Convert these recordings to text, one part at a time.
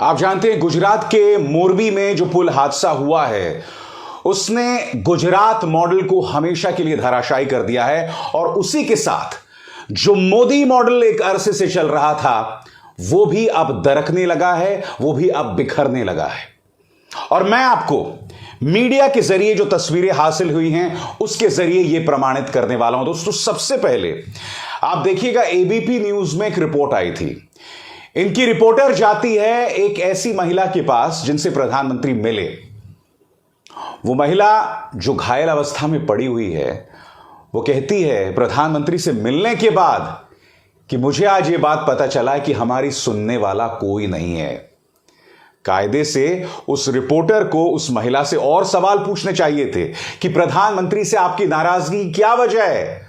आप जानते हैं गुजरात के मोरबी में जो पुल हादसा हुआ है उसने गुजरात मॉडल को हमेशा के लिए धराशायी कर दिया है और उसी के साथ जो मोदी मॉडल एक अरसे से चल रहा था वो भी अब दरकने लगा है, वो भी अब बिखरने लगा है। और मैं आपको मीडिया के जरिए जो तस्वीरें हासिल हुई हैं उसके जरिए यह प्रमाणित करने वाला हूं। दोस्तों, सबसे पहले आप देखिएगा, एबीपी न्यूज में एक रिपोर्ट आई थी। इनकी रिपोर्टर जाती है एक ऐसी महिला के पास जिनसे प्रधानमंत्री मिले। वो महिला जो घायल अवस्था में पड़ी हुई है, वो कहती है प्रधानमंत्री से मिलने के बाद कि मुझे आज ये बात पता चला है कि हमारी सुनने वाला कोई नहीं है। कायदे से उस रिपोर्टर को उस महिला से और सवाल पूछने चाहिए थे कि प्रधानमंत्री से आपकी नाराजगी की क्या वजह है,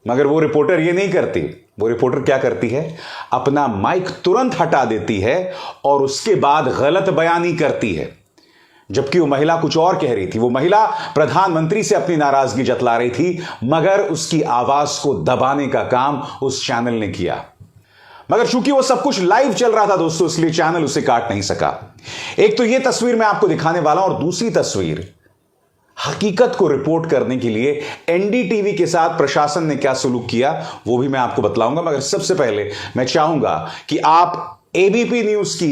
मगर वो रिपोर्टर ये नहीं करती। वो रिपोर्टर क्या करती है, अपना माइक तुरंत हटा देती है और उसके बाद गलत बयानी करती है, जबकि वो महिला कुछ और कह रही थी। वो महिला प्रधानमंत्री से अपनी नाराजगी जतला रही थी, मगर उसकी आवाज को दबाने का काम उस चैनल ने किया। मगर चूंकि वो सब कुछ लाइव चल रहा था दोस्तों, इसलिए चैनल उसे काट नहीं सका। एक तो ये तस्वीर मैं आपको दिखाने वाला हूं और दूसरी तस्वीर हकीकत को रिपोर्ट करने के लिए एनडीटीवी के साथ प्रशासन ने क्या सलूक किया वो भी मैं आपको बतलाऊंगा। मगर सबसे पहले मैं चाहूंगा कि आप एबीपी न्यूज की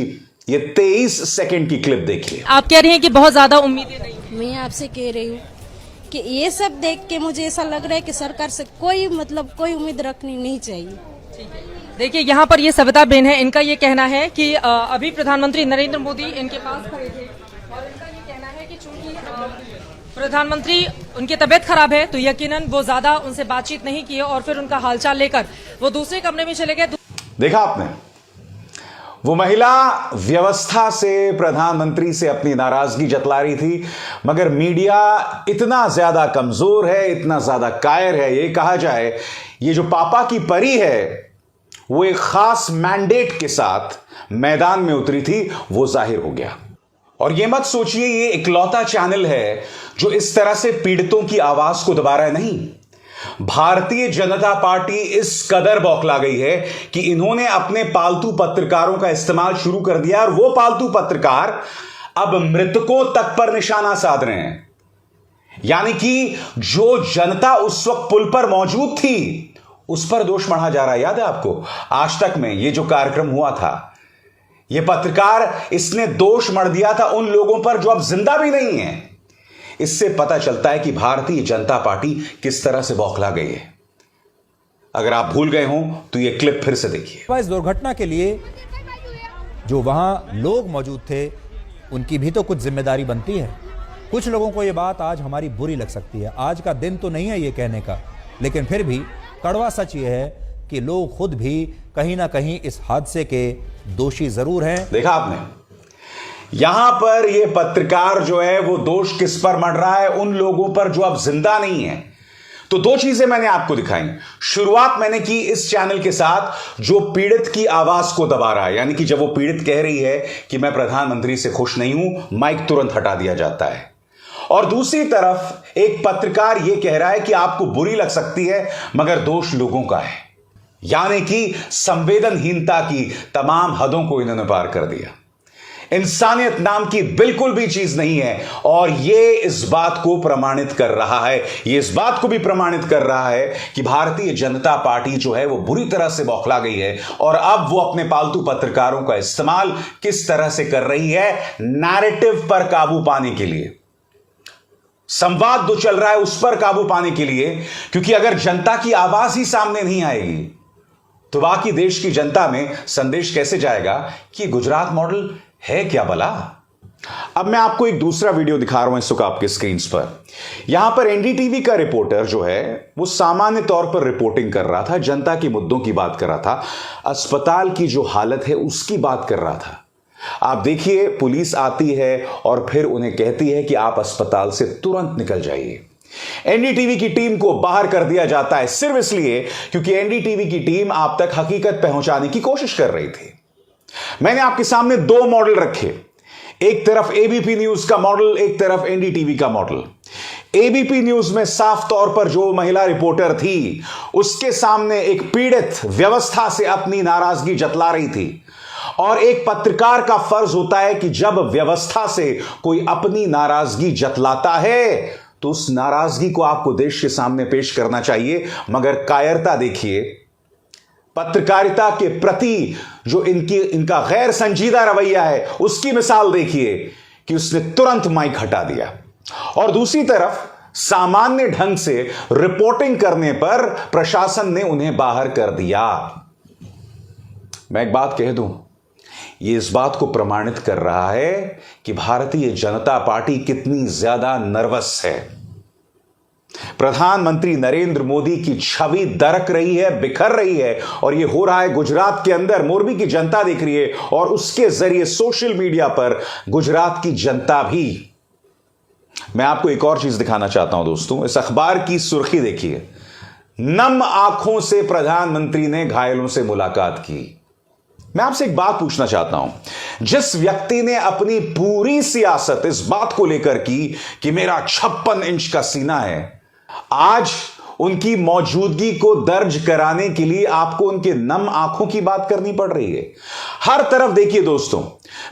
ये 23 सेकंड की क्लिप देखिए। आप कह रही हैं कि बहुत ज्यादा उम्मीदें नहीं। मैं आपसे कह रही हूँ कि ये सब देख के मुझे ऐसा लग रहा है कि सरकार से कोई उम्मीद रखनी नहीं चाहिए। देखिए, यहाँ पर ये सविता बेन है, इनका ये कहना है कि अभी प्रधानमंत्री नरेंद्र मोदी इनके पास खड़े थे और इनका ये कहना है कि चूंकि प्रधानमंत्री उनकी तबीयत खराब है तो यकीनन वो ज्यादा उनसे बातचीत नहीं की और फिर उनका हालचाल लेकर वो दूसरे कमरे में चले गए। देखा आपने, वो महिला व्यवस्था से प्रधानमंत्री से अपनी नाराजगी जतला रही थी, मगर मीडिया इतना ज्यादा कमजोर है, इतना ज्यादा कायर है, ये कहा जाए ये जो पापा की परी है वो एक खास मैंडेट के साथ मैदान में उतरी थी, वो जाहिर हो गया। और ये मत सोचिए ये इकलौता चैनल है जो इस तरह से पीड़ितों की आवाज को दबा रहा है, नहीं। भारतीय जनता पार्टी इस कदर बौखला गई है कि इन्होंने अपने पालतू पत्रकारों का इस्तेमाल शुरू कर दिया और वो पालतू पत्रकार अब मृतकों तक पर निशाना साध रहे हैं। यानी कि जो जनता उस वक्त पुल पर मौजूद थी उस पर दोष मढ़ा जा रहा है। याद है आपको आज तक में ये जो कार्यक्रम हुआ था, ये पत्रकार इसने दोष मढ़ दिया था उन लोगों पर जो अब जिंदा भी नहीं है। इससे पता चलता है कि भारतीय जनता पार्टी किस तरह से बौखला गई है। अगर आप भूल गए हों तो ये क्लिप फिर से देखिए। इस दुर्घटना के लिए जो वहां लोग मौजूद थे उनकी भी तो कुछ जिम्मेदारी बनती है। कुछ लोगों को यह बात आज हमारी बुरी लग सकती है, आज का दिन तो नहीं है ये कहने का, लेकिन फिर भी कड़वा सच ये है कि लोग खुद भी कहीं ना कहीं इस हादसे के दोषी जरूर हैं। देखा आपने, यहां पर यह पत्रकार जो है वो दोष किस पर मढ़ रहा है, उन लोगों पर जो अब जिंदा नहीं है। तो दो चीजें मैंने आपको दिखाई। शुरुआत मैंने की इस चैनल के साथ जो पीड़ित की आवाज को दबा रहा है, यानी कि जब वो पीड़ित कह रही है कि मैं प्रधानमंत्री से खुश नहीं हूं, माइक तुरंत हटा दिया जाता है। और दूसरी तरफ एक पत्रकार यह कह रहा है कि आपको बुरी लग सकती है मगर दोष लोगों का है। यानी कि संवेदनहीनता की तमाम हदों को इन्होंने पार कर दिया। इंसानियत नाम की बिल्कुल भी चीज नहीं है और यह इस बात को प्रमाणित कर रहा है, यह इस बात को भी प्रमाणित कर रहा है कि भारतीय जनता पार्टी जो है वो बुरी तरह से बौखला गई है और अब वो अपने पालतू पत्रकारों का इस्तेमाल किस तरह से कर रही है, नैरेटिव पर काबू पाने के लिए। संवाद जो चल रहा है उस पर काबू पाने के लिए, क्योंकि अगर जनता की आवाज ही सामने नहीं आएगी तो बाकी देश की जनता में संदेश कैसे जाएगा कि गुजरात मॉडल है क्या भला। अब मैं आपको एक दूसरा वीडियो दिखा रहा हूं इस वक्त आपके स्क्रीन पर। यहां पर एनडीटीवी का रिपोर्टर जो है वो सामान्य तौर पर रिपोर्टिंग कर रहा था, जनता के मुद्दों की बात कर रहा था, अस्पताल की जो हालत है उसकी बात कर रहा था। आप देखिए, पुलिस आती है और फिर उन्हें कहती है कि आप अस्पताल से तुरंत निकल जाइए। एनडीटीवी की टीम को बाहर कर दिया जाता है सिर्फ इसलिए क्योंकि एनडीटीवी की टीम आप तक हकीकत पहुंचाने की कोशिश कर रही थी। मैंने आपके सामने दो मॉडल रखे, एक तरफ एबीपी न्यूज का मॉडल, एक तरफ एनडीटीवी का मॉडल। एबीपी न्यूज में साफ तौर पर जो महिला रिपोर्टर थी उसके सामने एक पीड़ित व्यवस्था से अपनी नाराजगी जतला रही थी और एक पत्रकार का फर्ज होता है कि जब व्यवस्था से कोई अपनी नाराजगी जतलाता है तो उस नाराजगी को आपको देश के सामने पेश करना चाहिए। मगर कायरता देखिए, पत्रकारिता के प्रति जो इनका गैर संजीदा रवैया है, उसकी मिसाल देखिए कि उसने तुरंत माइक हटा दिया। और दूसरी तरफ सामान्य ढंग से रिपोर्टिंग करने पर प्रशासन ने उन्हें बाहर कर दिया। मैं एक बात कह दूं, यह इस बात को प्रमाणित कर रहा है कि भारतीय जनता पार्टी कितनी ज्यादा नर्वस है। प्रधानमंत्री नरेंद्र मोदी की छवि दरक रही है, बिखर रही है, और यह हो रहा है गुजरात के अंदर। मोरबी की जनता देख रही है और उसके जरिए सोशल मीडिया पर गुजरात की जनता भी। मैं आपको एक और चीज दिखाना चाहता हूं दोस्तों, इस अखबार की सुर्खी देखिए, नम आंखों से प्रधानमंत्री ने घायलों से मुलाकात की। मैं आपसे एक बात पूछना चाहता हूं, जिस व्यक्ति ने अपनी पूरी सियासत इस बात को लेकर की कि मेरा 56 इंच का सीना है, आज उनकी मौजूदगी को दर्ज कराने के लिए आपको उनके नम आंखों की बात करनी पड़ रही है। हर तरफ देखिए दोस्तों,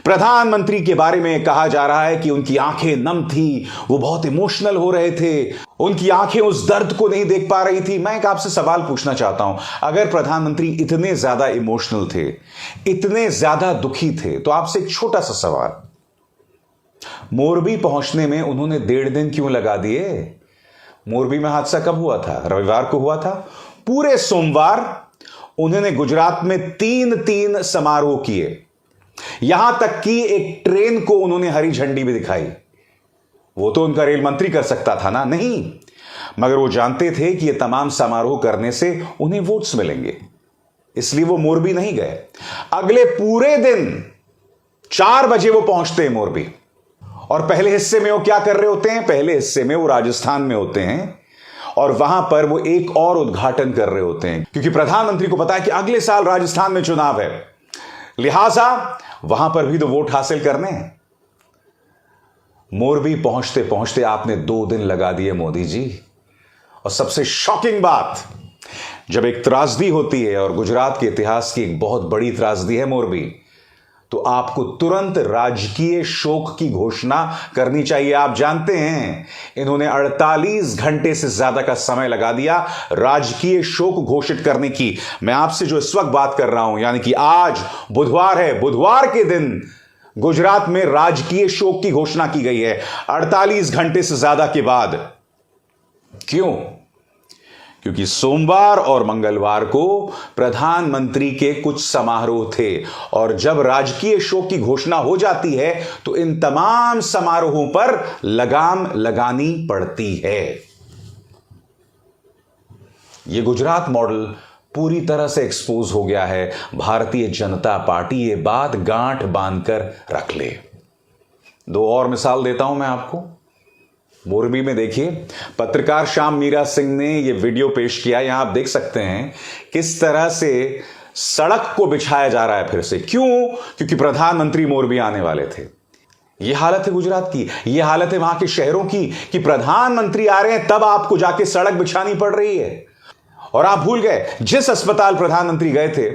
प्रधानमंत्री के बारे में कहा जा रहा है कि उनकी आंखें नम थी, वो बहुत इमोशनल हो रहे थे, उनकी आंखें उस दर्द को नहीं देख पा रही थी। मैं एक आपसे सवाल पूछना चाहता हूं, अगर प्रधानमंत्री इतने ज्यादा इमोशनल थे, इतने ज्यादा दुखी थे, तो आपसे एक छोटा सा सवाल, मोरबी पहुंचने में उन्होंने 1.5 दिन क्यों लगा दिए? मोरबी में हादसा कब हुआ था? रविवार को हुआ था। पूरे सोमवार उन्होंने गुजरात में 3 समारोह किए, यहां तक कि एक ट्रेन को उन्होंने हरी झंडी भी दिखाई। वो तो उनका रेल मंत्री कर सकता था ना, नहीं, मगर वो जानते थे कि ये तमाम समारोह करने से उन्हें वोट्स मिलेंगे, इसलिए वो मोरबी नहीं गए। अगले पूरे दिन 4 बजे वो पहुंचते हैं मोरबी, और पहले हिस्से में वो क्या कर रहे होते हैं? पहले हिस्से में वो राजस्थान में होते हैं और वहां पर वो एक और उद्घाटन कर रहे होते हैं, क्योंकि प्रधानमंत्री को पता है कि अगले साल राजस्थान में चुनाव है, लिहाजा वहां पर भी तो वोट हासिल करने हैं। मोरबी पहुंचते पहुंचते आपने 2 दिन लगा दिए मोदी जी। और सबसे शॉकिंग बात, जब एक त्रासदी होती है, और गुजरात के इतिहास की एक बहुत बड़ी त्रासदी है मोरबी, तो आपको तुरंत राजकीय शोक की घोषणा करनी चाहिए। आप जानते हैं इन्होंने 48 घंटे से ज्यादा का समय लगा दिया राजकीय शोक घोषित करने की। मैं आपसे जो इस वक्त बात कर रहा हूं, यानी कि आज बुधवार है, बुधवार के दिन गुजरात में राजकीय शोक की घोषणा की गई है 48 घंटे से ज्यादा के बाद। क्यों? क्योंकि सोमवार और मंगलवार को प्रधानमंत्री के कुछ समारोह थे, और जब राजकीय शोक की घोषणा हो जाती है तो इन तमाम समारोहों पर लगाम लगानी पड़ती है। यह गुजरात मॉडल पूरी तरह से एक्सपोज हो गया है। भारतीय जनता पार्टी ये बात गांठ बांधकर रख ले। 2 और मिसाल देता हूं मैं आपको। मोरबी में देखिए, पत्रकार श्याम मीरा सिंह ने यह वीडियो पेश किया। यहां आप देख सकते हैं किस तरह से सड़क को बिछाया जा रहा है फिर से। क्यों? क्योंकि प्रधानमंत्री मोरबी आने वाले थे। यह हालत है गुजरात की, यह हालत है वहां के शहरों की कि प्रधानमंत्री आ रहे हैं तब आपको जाके सड़क बिछानी पड़ रही है। और आप भूल गए, जिस अस्पताल प्रधानमंत्री गए थे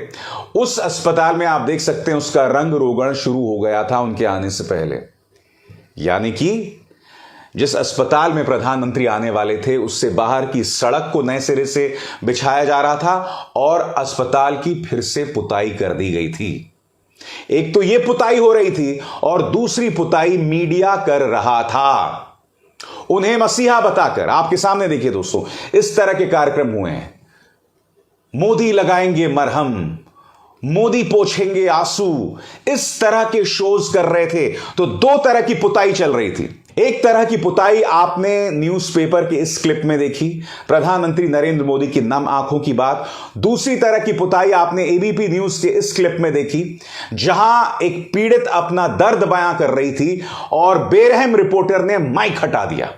उस अस्पताल में आप देख सकते हैं उसका रंग रोगन शुरू हो गया था उनके आने से पहले। यानी कि जिस अस्पताल में प्रधानमंत्री आने वाले थे उससे बाहर की सड़क को नए सिरे से बिछाया जा रहा था और अस्पताल की फिर से पुताई कर दी गई थी। एक तो यह पुताई हो रही थी और दूसरी पुताई मीडिया कर रहा था, उन्हें मसीहा बताकर। आपके सामने देखिए दोस्तों, इस तरह के कार्यक्रम हुए हैं। मोदी लगाएंगे मरहम, मोदी पोंछेंगे आंसू, इस तरह के शोज कर रहे थे। तो 2 तरह की पुताई चल रही थी। एक तरह की पुताई आपने न्यूज़पेपर के इस क्लिप में देखी, प्रधानमंत्री नरेंद्र मोदी की नम आंखों की बात। दूसरी तरह की पुताई आपने एबीपी न्यूज के इस क्लिप में देखी, जहां एक पीड़ित अपना दर्द बयां कर रही थी और बेरहम रिपोर्टर ने माइक हटा दिया।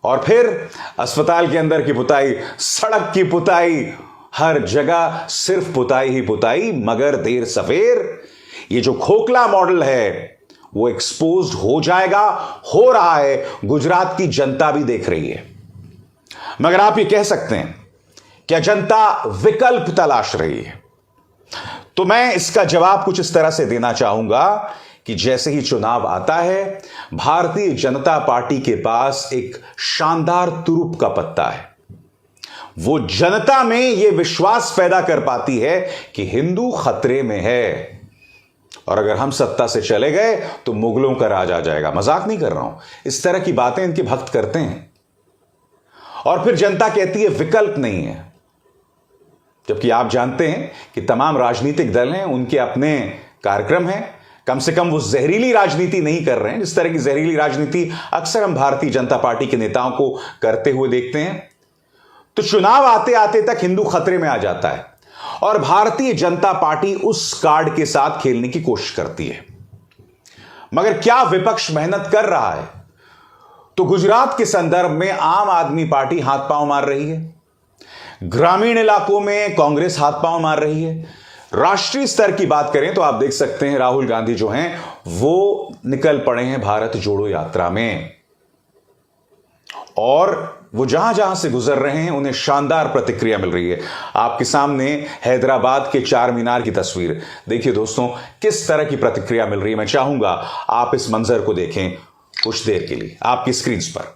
और फिर अस्पताल के अंदर की पुताई, सड़क की पुताई, हर जगह सिर्फ पुताई ही पुताई। मगर देर सवेर ये जो खोखला मॉडल है वो एक्सपोज हो जाएगा, हो रहा है, गुजरात की जनता भी देख रही है। मगर आप ये कह सकते हैं क्या जनता विकल्प तलाश रही है? तो मैं इसका जवाब कुछ इस तरह से देना चाहूंगा कि जैसे ही चुनाव आता है, भारतीय जनता पार्टी के पास एक शानदार तुरुप का पत्ता है। वो जनता में यह विश्वास पैदा कर पाती है कि हिंदू खतरे में है, और अगर हम सत्ता से चले गए तो मुगलों का राज आ जाएगा। मजाक नहीं कर रहा हूं, इस तरह की बातें इनके भक्त करते हैं। और फिर जनता कहती है विकल्प नहीं है, जबकि आप जानते हैं कि तमाम राजनीतिक दल हैं, उनके अपने कार्यक्रम हैं। कम से कम वो जहरीली राजनीति नहीं कर रहे हैं, जिस तरह की जहरीली राजनीति अक्सर हम भारतीय जनता पार्टी के नेताओं को करते हुए देखते हैं। तो चुनाव आते आते तक हिंदू खतरे में आ जाता है, और भारतीय जनता पार्टी उस कार्ड के साथ खेलने की कोशिश करती है। मगर क्या विपक्ष मेहनत कर रहा है? तो गुजरात के संदर्भ में आम आदमी पार्टी हाथ पांव मार रही है, ग्रामीण इलाकों में कांग्रेस हाथ पांव मार रही है। राष्ट्रीय स्तर की बात करें तो आप देख सकते हैं राहुल गांधी जो हैं वो निकल पड़े हैं भारत जोड़ो यात्रा में, और वो जहां जहां से गुजर रहे हैं उन्हें शानदार प्रतिक्रिया मिल रही है। आपके सामने हैदराबाद के चार मीनार की तस्वीर देखिए दोस्तों, किस तरह की प्रतिक्रिया मिल रही है। मैं चाहूंगा आप इस मंजर को देखें कुछ देर के लिए आपकी स्क्रीन पर।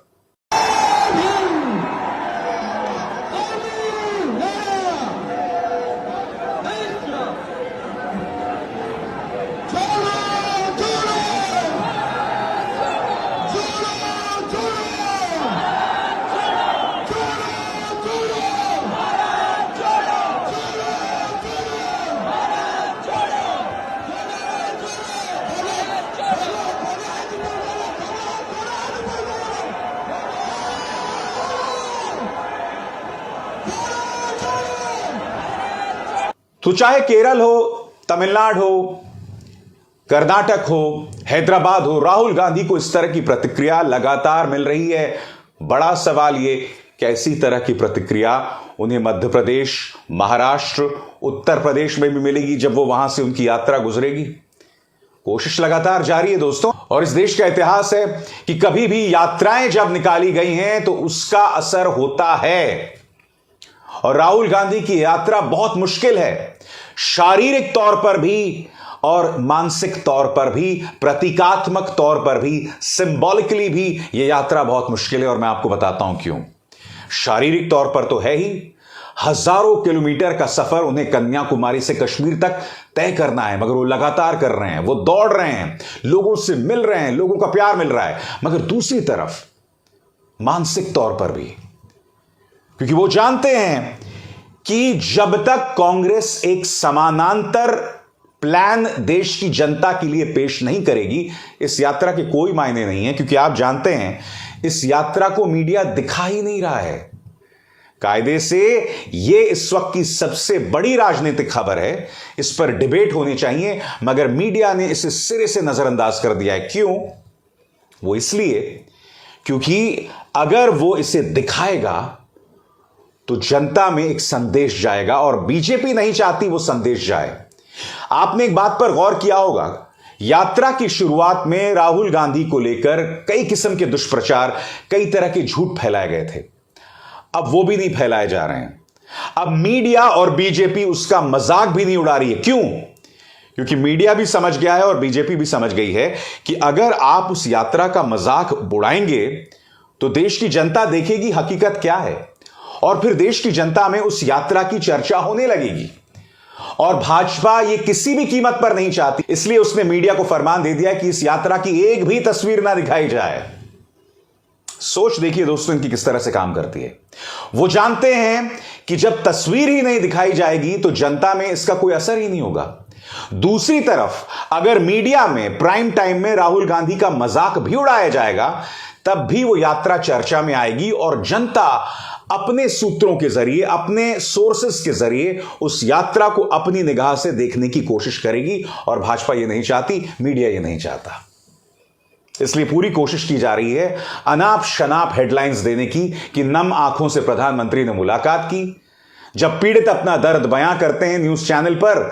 तो चाहे केरल हो, तमिलनाडु हो, कर्नाटक हो, हैदराबाद हो, राहुल गांधी को इस तरह की प्रतिक्रिया लगातार मिल रही है। बड़ा सवाल ये कैसी तरह की प्रतिक्रिया उन्हें मध्य प्रदेश, महाराष्ट्र, उत्तर प्रदेश में भी मिलेगी जब वो वहां से उनकी यात्रा गुजरेगी। कोशिश लगातार जारी है दोस्तों, और इस देश का इतिहास है कि कभी भी यात्राएं जब निकाली गई हैं तो उसका असर होता है। और राहुल गांधी की यात्रा बहुत मुश्किल है, शारीरिक तौर पर भी और मानसिक तौर पर भी, प्रतीकात्मक तौर पर भी, सिंबॉलिकली भी यह यात्रा बहुत मुश्किल है, और मैं आपको बताता हूं क्यों। शारीरिक तौर पर तो है ही, हजारों किलोमीटर का सफर उन्हें कन्याकुमारी से कश्मीर तक तय करना है, मगर वो लगातार कर रहे हैं, वो दौड़ रहे हैं, लोगों से मिल रहे हैं, लोगों का प्यार मिल रहा है। मगर दूसरी तरफ मानसिक तौर पर भी, क्योंकि वो जानते हैं कि जब तक कांग्रेस एक समानांतर प्लान देश की जनता के लिए पेश नहीं करेगी, इस यात्रा के कोई मायने नहीं है। क्योंकि आप जानते हैं इस यात्रा को मीडिया दिखा ही नहीं रहा है। कायदे से यह इस वक्त की सबसे बड़ी राजनीतिक खबर है, इस पर डिबेट होनी चाहिए, मगर मीडिया ने इसे सिरे से नजरअंदाज कर दिया है। क्यों? वो इसलिए क्योंकि अगर वो इसे दिखाएगा तो जनता में एक संदेश जाएगा, और बीजेपी नहीं चाहती वो संदेश जाए। आपने एक बात पर गौर किया होगा, यात्रा की शुरुआत में राहुल गांधी को लेकर कई किस्म के दुष्प्रचार, कई तरह के झूठ फैलाए गए थे। अब वो भी नहीं फैलाए जा रहे हैं। अब मीडिया और बीजेपी उसका मजाक भी नहीं उड़ा रही है। क्यों? क्योंकि मीडिया भी समझ गया है और बीजेपी भी समझ गई है कि अगर आप उस यात्रा का मजाक उड़ाएंगे तो देश की जनता देखेगी हकीकत क्या है, और फिर देश की जनता में उस यात्रा की चर्चा होने लगेगी। और भाजपा ये किसी भी कीमत पर नहीं चाहती, इसलिए उसने मीडिया को फरमान दे दिया कि इस यात्रा की एक भी तस्वीर ना दिखाई जाए। सोच देखिए दोस्तों इनकी किस तरह से काम करती है। वो जानते हैं कि जब तस्वीर ही नहीं दिखाई जाएगी तो जनता में इसका कोई असर ही नहीं होगा। दूसरी तरफ अगर मीडिया में प्राइम टाइम में राहुल गांधी का मजाक भी उड़ाया जाएगा, तब भी वो यात्रा चर्चा में आएगी, और जनता अपने सूत्रों के जरिए, अपने सोर्सेस के जरिए उस यात्रा को अपनी निगाह से देखने की कोशिश करेगी। और भाजपा ये नहीं चाहती, मीडिया ये नहीं चाहता, इसलिए पूरी कोशिश की जा रही है अनाप शनाप हेडलाइंस देने की कि नम आंखों से प्रधानमंत्री ने मुलाकात की। जब पीड़ित अपना दर्द बयां करते हैं न्यूज चैनल पर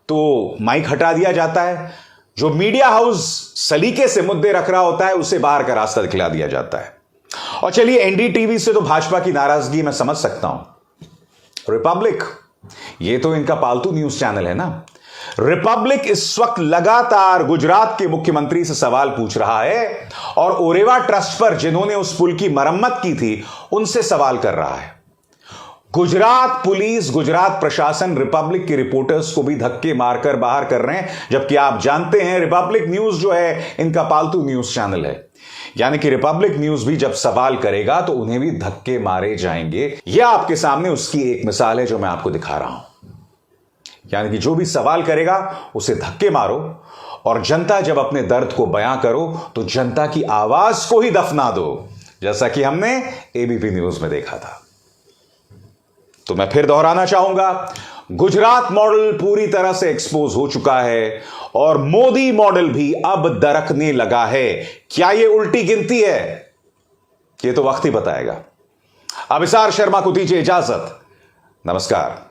तो माइक हटा दिया जाता है, जो मीडिया हाउस सलीके से मुद्दे रख रहा होता है उसे बाहर का रास्ता दिखला दिया जाता है। और चलिए एनडीटीवी से तो भाजपा की नाराजगी मैं समझ सकता हूं, रिपब्लिक ये तो इनका पालतू न्यूज चैनल है ना, रिपब्लिक इस वक्त लगातार गुजरात के मुख्यमंत्री से सवाल पूछ रहा है और ओरेवा ट्रस्ट पर जिन्होंने उस पुल की मरम्मत की थी उनसे सवाल कर रहा है। गुजरात पुलिस, गुजरात प्रशासन रिपब्लिक के रिपोर्टर्स को भी धक्के मारकर बाहर कर रहे हैं, जबकि आप जानते हैं रिपब्लिक न्यूज जो है इनका पालतू न्यूज चैनल है, यानी कि रिपब्लिक न्यूज भी जब सवाल करेगा तो उन्हें भी धक्के मारे जाएंगे। यह आपके सामने उसकी एक मिसाल है जो मैं आपको दिखा रहा हूं। यानी कि जो भी सवाल करेगा उसे धक्के मारो, और जनता जब अपने दर्द को बयां करो तो जनता की आवाज को ही दफना दो, जैसा कि हमने एबीपी न्यूज में देखा था। तो मैं फिर दोहराना चाहूंगा, गुजरात मॉडल पूरी तरह से एक्सपोज हो चुका है और मोदी मॉडल भी अब दरकने लगा है। क्या यह उल्टी गिनती है? यह तो वक्त ही बताएगा। अभिसार शर्मा को दीजिए इजाजत। नमस्कार।